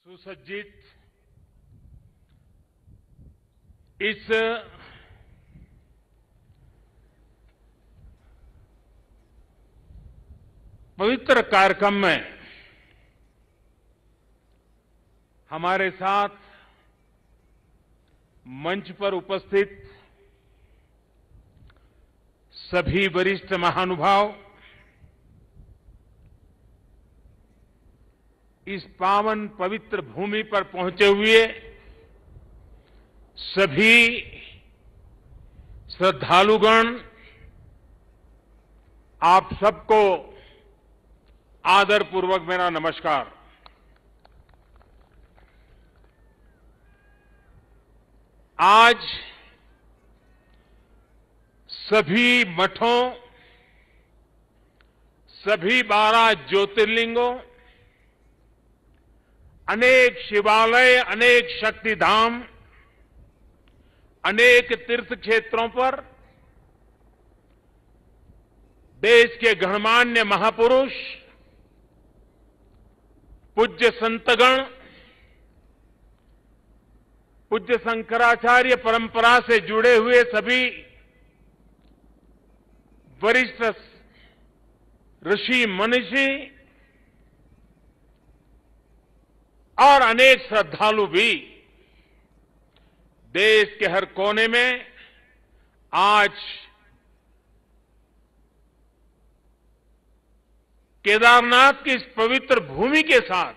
सुसज्जित इस पवित्र कार्यक्रम में हमारे साथ मंच पर उपस्थित सभी वरिष्ठ महानुभाव, इस पावन पवित्र भूमि पर पहुंचे हुए सभी श्रद्धालुगण, आप सबको आदरपूर्वक मेरा नमस्कार। आज सभी मठों, सभी 12 ज्योतिर्लिंगों, अनेक शिवालय, अनेक शक्तिधाम, अनेक तीर्थ क्षेत्रों पर देश के गणमान्य महापुरुष, पूज्य संतगण, पूज्य शंकराचार्य परंपरा से जुड़े हुए सभी वरिष्ठ ऋषि मनीषी और अनेक श्रद्धालु भी देश के हर कोने में आज केदारनाथ की इस पवित्र भूमि के साथ,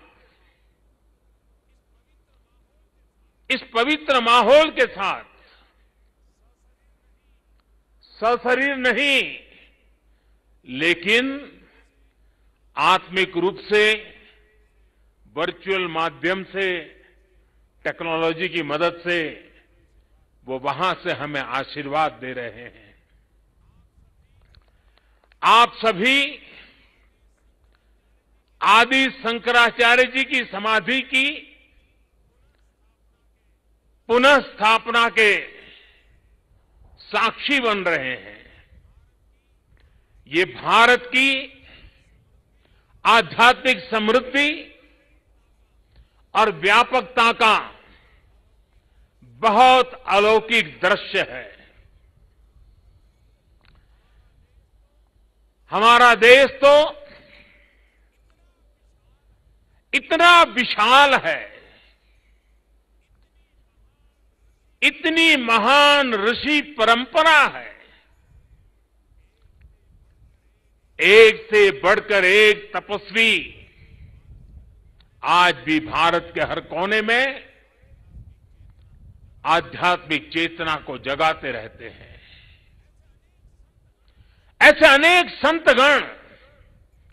इस पवित्र माहौल के साथ सशरीर नहीं लेकिन आत्मिक रूप से वर्चुअल माध्यम से, टेक्नोलॉजी की मदद से वो वहां से हमें आशीर्वाद दे रहे हैं। आप सभी आदि शंकराचार्य जी की समाधि की पुनः स्थापना के साक्षी बन रहे हैं। ये भारत की आध्यात्मिक समृद्धि और व्यापकता का बहुत अलौकिक दृश्य है। हमारा देश तो इतना विशाल है, इतनी महान ऋषि परंपरा है, एक से बढ़कर एक तपस्वी आज भी भारत के हर कोने में आध्यात्मिक चेतना को जगाते रहते हैं। ऐसे अनेक संतगण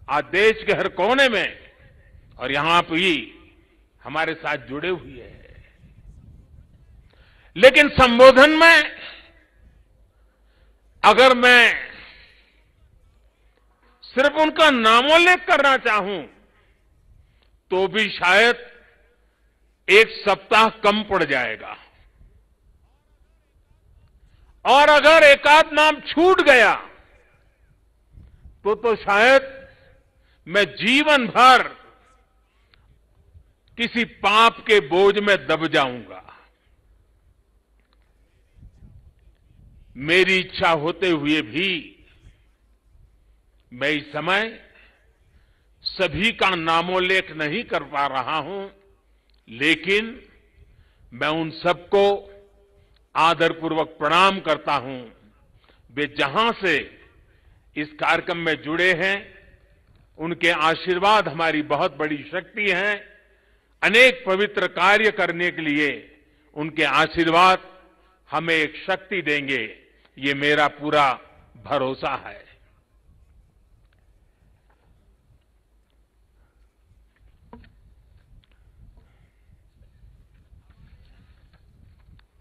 आज देश के हर कोने में और यहां भी हमारे साथ जुड़े हुए हैं। लेकिन संबोधन में अगर मैं सिर्फ उनका नामोल्लेख करना चाहूं तो भी शायद एक सप्ताह कम पड़ जाएगा, और अगर एकाध नाम छूट गया तो शायद मैं जीवन भर किसी पाप के बोझ में दब जाऊंगा। मेरी इच्छा होते हुए भी मैं इस समय सभी का नामोल्लेख नहीं कर पा रहा हूं, लेकिन मैं उन सबको आदरपूर्वक प्रणाम करता हूं। वे जहां से इस कार्यक्रम में जुड़े हैं, उनके आशीर्वाद हमारी बहुत बड़ी शक्ति है। अनेक पवित्र कार्य करने के लिए उनके आशीर्वाद हमें एक शक्ति देंगे, ये मेरा पूरा भरोसा है।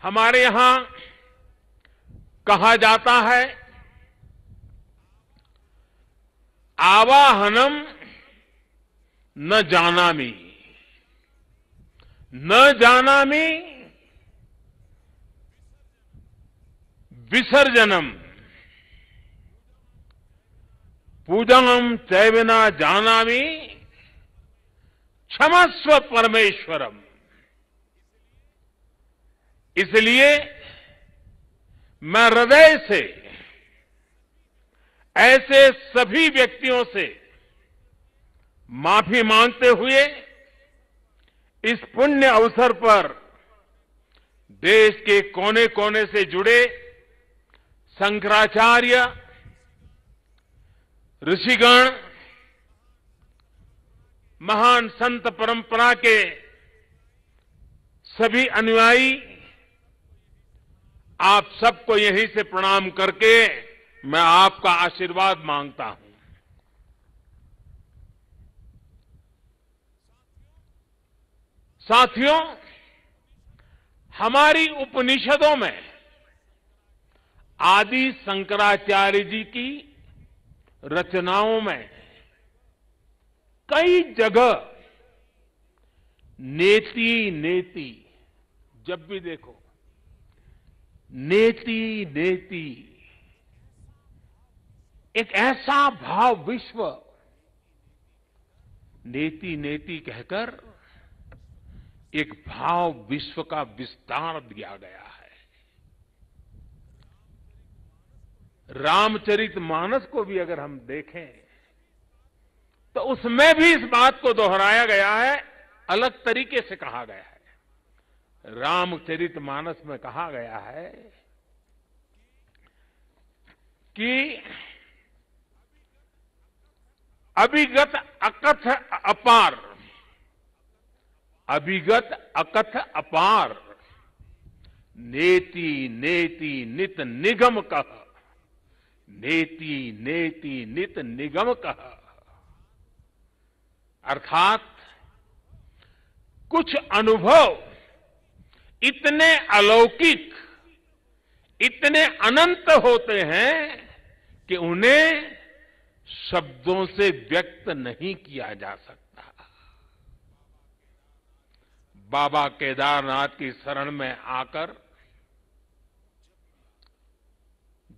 हमारे यहां कहा जाता है, आवाहनम न जानामि, न जानामि विसर्जनम, पूजनम चैव न जानामि क्षमस्व परमेश्वरम। इसलिए मैं हृदय से ऐसे सभी व्यक्तियों से माफी मांगते हुए इस पुण्य अवसर पर देश के कोने कोने से जुड़े शंकराचार्य, ऋषिगण, महान संत परंपरा के सभी अनुयायी, आप सबको यहीं से प्रणाम करके मैं आपका आशीर्वाद मांगता हूं। साथियों, हमारी उपनिषदों में आदि शंकराचार्य जी की रचनाओं में कई जगह नेति नेति, जब भी देखो नेति नेति, एक ऐसा भाव विश्व, नेति नेति कहकर एक भाव विश्व का विस्तार दिया गया है। रामचरितमानस को भी अगर हम देखें तो उसमें भी इस बात को दोहराया गया है, अलग तरीके से कहा गया है। रामचरितमानस में कहा गया है कि अभिगत अकथ अपार, अभिगत अकथ अपार, नेति नेति नित निगम कह, नेति नेति नित निगम कह। अर्थात कुछ अनुभव इतने अलौकिक, इतने अनंत होते हैं कि उन्हें शब्दों से व्यक्त नहीं किया जा सकता। बाबा केदारनाथ की शरण में आकर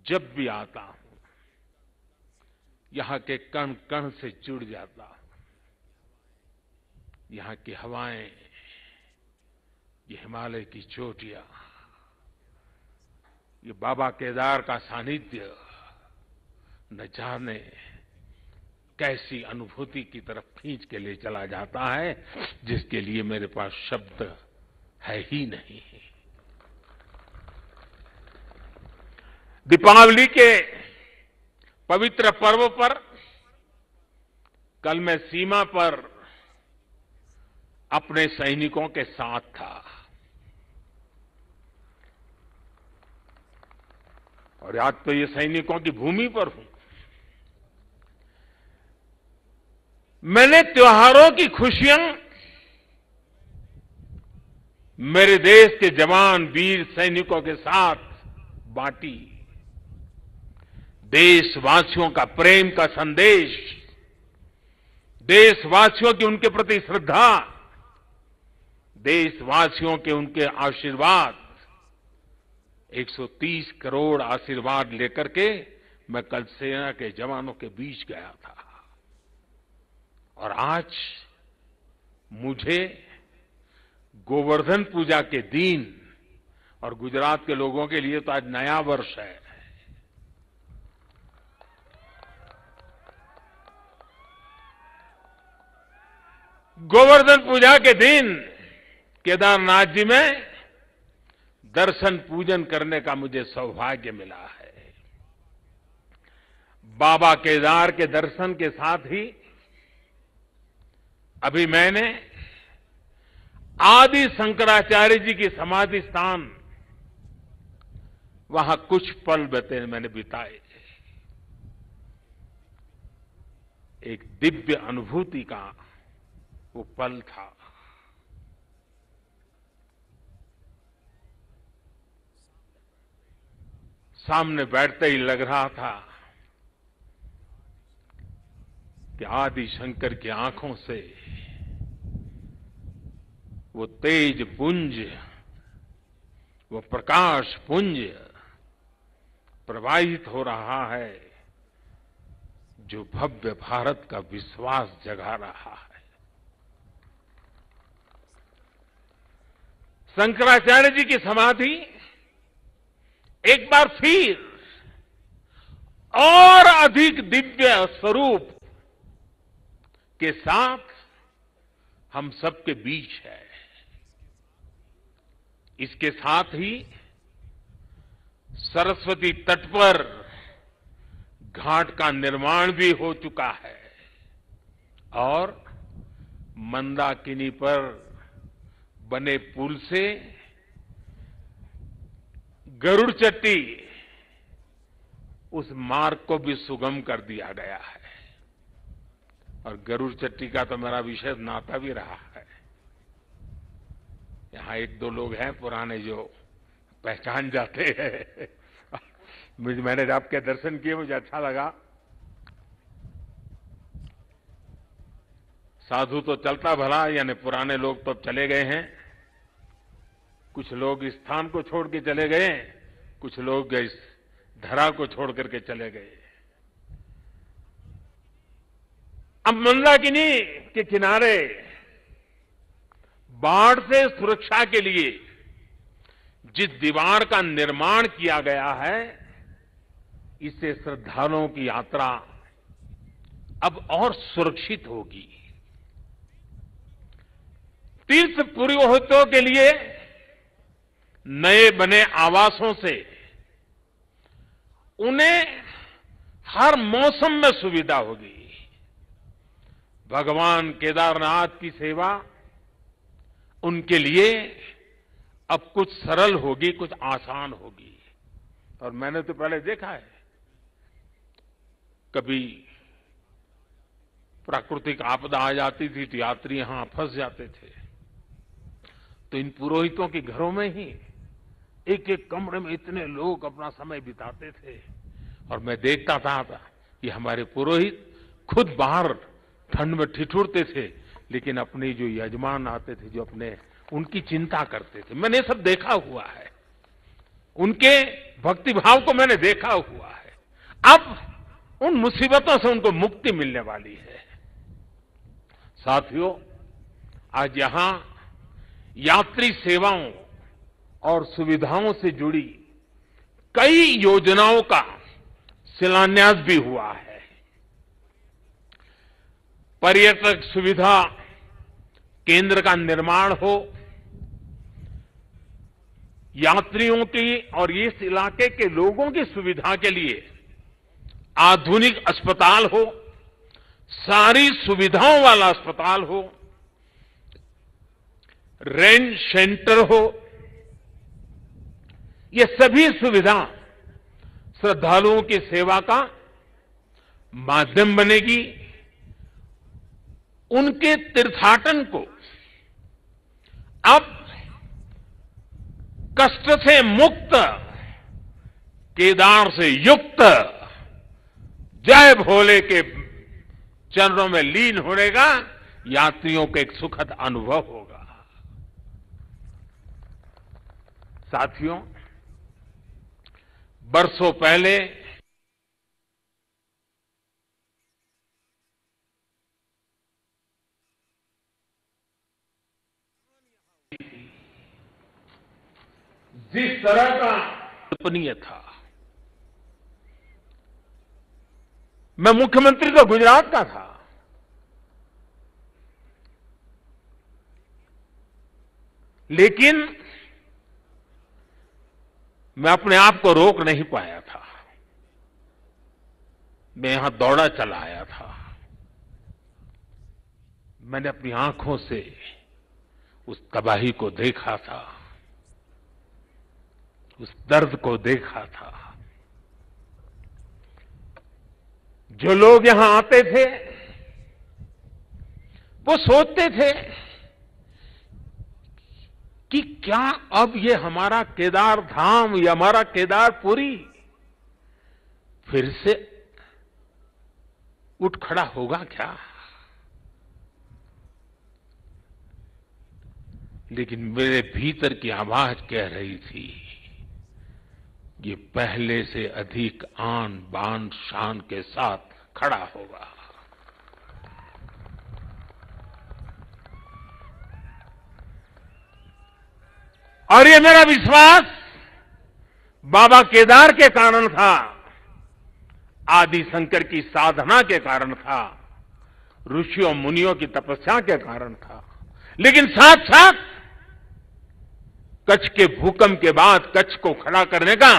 जब भी आता हूं, यहां के कण कण से जुड़ जाता हूं। यहां की हवाएं, ये हिमालय की चोटियां, ये बाबा केदार का सानिध्य न जाने कैसी अनुभूति की तरफ खींच के ले चला जाता है, जिसके लिए मेरे पास शब्द है ही नहीं। दीपावली के पवित्र पर्व पर कल मैं सीमा पर अपने सैनिकों के साथ था और आज तो ये सैनिकों की भूमि पर हूं। मैंने त्योहारों की खुशियां मेरे देश के जवान वीर सैनिकों के साथ बांटी। देशवासियों का प्रेम का संदेश, देशवासियों की उनके प्रति श्रद्धा, देशवासियों के उनके आशीर्वाद, 130 करोड़ आशीर्वाद लेकर के मैं कल सेना के जवानों के बीच गया था। और आज मुझे गोवर्धन पूजा के दिन, और गुजरात के लोगों के लिए तो आज नया वर्ष है, गोवर्धन पूजा के दिन केदारनाथ जी में दर्शन पूजन करने का मुझे सौभाग्य मिला है। बाबा केदार के दर्शन के साथ ही अभी मैंने आदि शंकराचार्य जी की समाधि स्थान, वहां कुछ पल मैंने बिताए। एक दिव्य अनुभूति का वो पल था। सामने बैठते ही लग रहा था कि आदि शंकर की आंखों से वो तेज पुंज, वो प्रकाश पुंज प्रवाहित हो रहा है, जो भव्य भारत का विश्वास जगा रहा है। शंकराचार्य जी की समाधि एक बार फिर और अधिक दिव्य स्वरूप के साथ हम सबके बीच है। इसके साथ ही सरस्वती तट पर घाट का निर्माण भी हो चुका है और मंदाकिनी पर बने पुल से गरुड़ चट्टी उस मार्ग को भी सुगम कर दिया गया है। और गरुड़ चट्टी का तो मेरा विशेष नाता भी रहा है। यहां एक दो लोग हैं पुराने जो पहचान जाते हैं। मैंने आपके दर्शन किए, मुझे अच्छा लगा। साधु तो चलता भला, यानी पुराने लोग तो चले गए हैं। कुछ लोग इस स्थान को छोड़ के चले गए, कुछ लोग इस धरा को छोड़ करके चले गए। अब मंदाकिनी के किनारे बाढ़ से सुरक्षा के लिए जिस दीवार का निर्माण किया गया है, इससे श्रद्धालुओं की यात्रा अब और सुरक्षित होगी। तीर्थ पुरोहितों के लिए नए बने आवासों से उन्हें हर मौसम में सुविधा होगी। भगवान केदारनाथ की सेवा उनके लिए अब कुछ सरल होगी, कुछ आसान होगी। और मैंने तो पहले देखा है, कभी प्राकृतिक आपदा आ जाती थी तो यात्री यहां फंस जाते थे, तो इन पुरोहितों के घरों में ही एक एक कमरे में इतने लोग अपना समय बिताते थे। और मैं देखता था कि हमारे पुरोहित खुद बाहर ठंड में ठिठुरते थे, लेकिन अपने जो यजमान आते थे, जो अपने उनकी चिंता करते थे। मैंने सब देखा हुआ है, उनके भक्तिभाव को मैंने देखा हुआ है। अब उन मुसीबतों से उनको मुक्ति मिलने वाली है। साथियों, आज यहां यात्री सेवाओं और सुविधाओं से जुड़ी कई योजनाओं का शिलान्यास भी हुआ है। पर्यटक सुविधा केंद्र का निर्माण हो, यात्रियों की और इस इलाके के लोगों की सुविधा के लिए आधुनिक अस्पताल हो, सारी सुविधाओं वाला अस्पताल हो, रेंट सेंटर हो, ये सभी सुविधा श्रद्धालुओं की सेवा का माध्यम बनेगी। उनके तीर्थाटन को अब कष्ट से मुक्त, केदार से युक्त, जय भोले के चरणों में लीन होने का यात्रियों को एक सुखद अनुभव होगा। साथियों, बरसों पहले जिस तरह का कल्पनीय था, मैं मुख्यमंत्री तो गुजरात का था, लेकिन मैं अपने आप को रोक नहीं पाया था। मैं यहां दौड़ा चला आया था। मैंने अपनी आंखों से उस तबाही को देखा था, उस दर्द को देखा था। जो लोग यहां आते थे वो सोचते थे कि क्या अब ये हमारा केदार धाम या हमारा केदारपुरी फिर से उठ खड़ा होगा क्या? लेकिन मेरे भीतर की आवाज कह रही थी, ये पहले से अधिक आन बान शान के साथ खड़ा होगा। और ये मेरा विश्वास बाबा केदार के कारण था, आदि शंकर की साधना के कारण था, ऋषियों मुनियों की तपस्या के कारण था। लेकिन साथ साथ कच्छ के भूकंप के बाद कच्छ को खड़ा करने का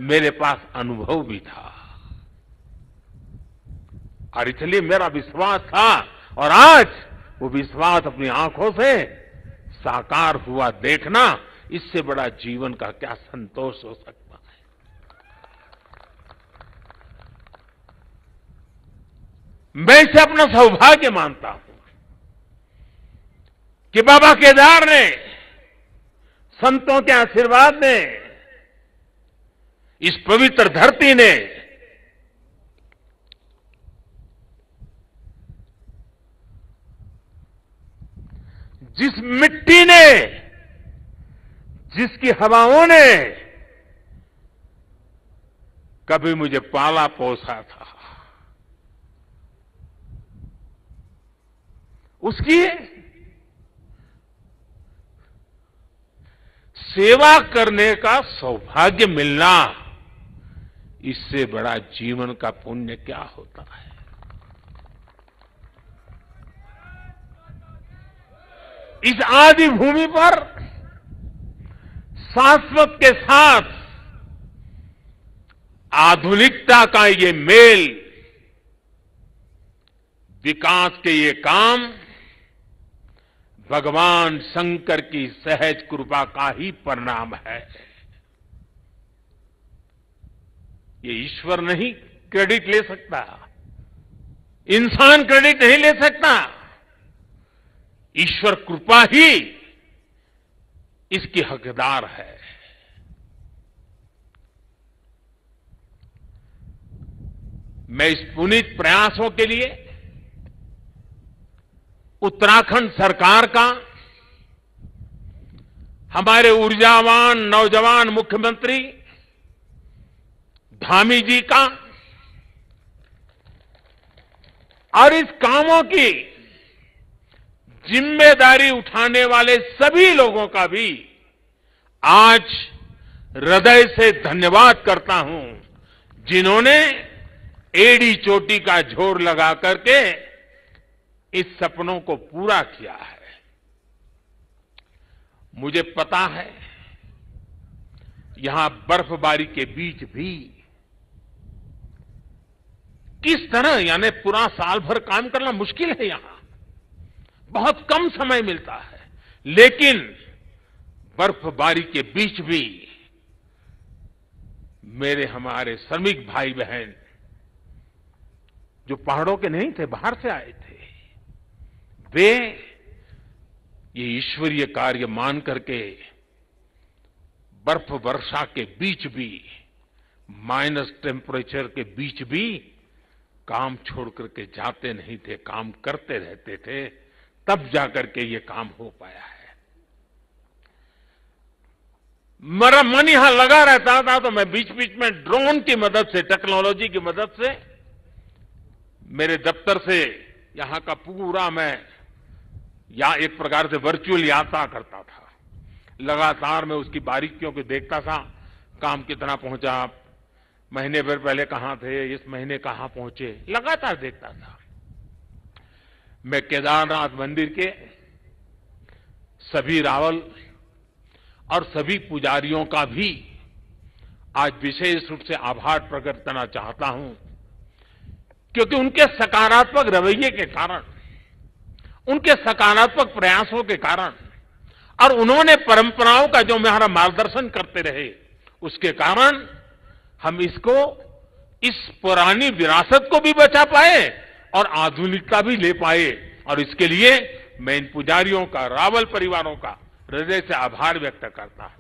मेरे पास अनुभव भी था, और इसलिए मेरा विश्वास था, और आज वो विश्वास अपनी आंखों से साकार हुआ देखना, इससे बड़ा जीवन का क्या संतोष हो सकता है। मैं इसे अपना सौभाग्य मानता हूं कि बाबा केदार ने, संतों के आशीर्वाद ने, इस पवित्र धरती ने जिस मिट्टी ने, जिसकी हवाओं ने कभी मुझे पाला पोसा था, उसकी सेवा करने का सौभाग्य मिलना, इससे बड़ा जीवन का पुण्य क्या होता है। इस आदि भूमि पर शाश्वत के साथ आधुनिकता का ये मेल, विकास के ये काम भगवान शंकर की सहज कृपा का ही परिणाम है। ये ईश्वर नहीं क्रेडिट ले सकता, इंसान क्रेडिट नहीं ले सकता, ईश्वर कृपा ही इसकी हकदार है। मैं इस पुनीत प्रयासों के लिए उत्तराखंड सरकार का, हमारे ऊर्जावान नौजवान मुख्यमंत्री धामी जी का, और इस कामों की जिम्मेदारी उठाने वाले सभी लोगों का भी आज हृदय से धन्यवाद करता हूं, जिन्होंने एड़ी चोटी का जोर लगा करके इस सपनों को पूरा किया है। मुझे पता है यहां बर्फबारी के बीच भी किस तरह, यानी पूरा साल भर काम करना मुश्किल है, यहां बहुत कम समय मिलता है, लेकिन बर्फबारी के बीच भी मेरे हमारे श्रमिक भाई बहन जो पहाड़ों के नहीं थे, बाहर से आए थे, वे ये ईश्वरीय कार्य मान करके बर्फ वर्षा के बीच भी, माइनस टेम्परेचर के बीच भी काम छोड़ करके जाते नहीं थे, काम करते रहते थे, तब जाकर के ये काम हो पाया है। मेरा मन यहां लगा रहता था, तो मैं बीच बीच में ड्रोन की मदद से, टेक्नोलॉजी की मदद से, मेरे दफ्तर से यहां का पूरा मैं या एक प्रकार से वर्चुअल यात्रा करता था। लगातार मैं उसकी बारीकियों को देखता था, काम कितना पहुंचा, महीने भर पहले कहां थे, इस महीने कहां पहुंचे, लगातार देखता था। मैं केदारनाथ मंदिर के सभी रावल और सभी पुजारियों का भी आज विशेष रूप से आभार प्रकट करना चाहता हूं, क्योंकि उनके सकारात्मक रवैये के कारण, उनके सकारात्मक प्रयासों के कारण, और उन्होंने परंपराओं का जो हमारा मार्गदर्शन करते रहे, उसके कारण हम इसको, इस पुरानी विरासत को भी बचा पाए और आधुनिकता भी ले पाए। और इसके लिए मैं इन पुजारियों का, रावल परिवारों का हृदय से आभार व्यक्त करता हूं।